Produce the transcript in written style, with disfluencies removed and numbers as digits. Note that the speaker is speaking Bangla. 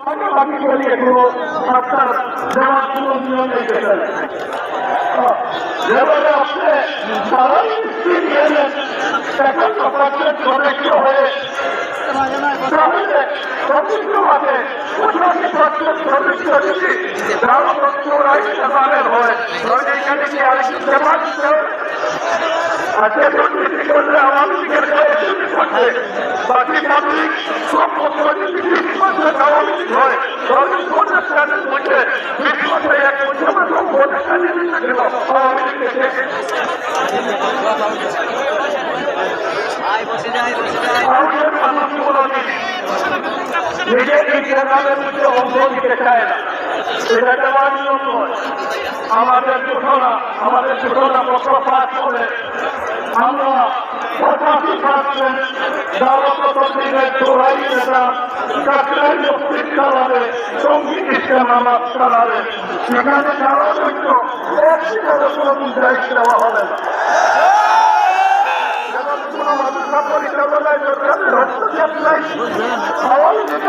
বাকি বলি এগুলো আপনার দেওয়ার কোনো নিয়ম নেই যেভাবে আসলে তারাই সদস্য হয়ে পবিত্রভাবে সদস্য যদি জামানের হয় তাহলে এখানে কি আরেকটি জামাত আজকে দুর্নীতি করলে আওয়ামী লীগের গায়ে দুর্নীতি করছে বাকি পাবলিক সব আওয়ামী লীগ হয় তাহলে ভোটের স্থানের মধ্যে বিশ্বতে এক ভোটের স্থানে আওয়ামী লীগকে নিজের ইতিহাসের মধ্যে অংশ নিতে চায় না সেটা দেওয়ার নিয়ম নয় আমাদের দুটোনা পত্র পাঠ করে আমরা সঙ্গীত ইসলাম আমার চালাবে সেখানে যাওয়ার জন্য কোনো দায়িত্ব দেওয়া হবে না পরিচালনায় হস্তক্ষেপ নাই আওয়ামী লীগ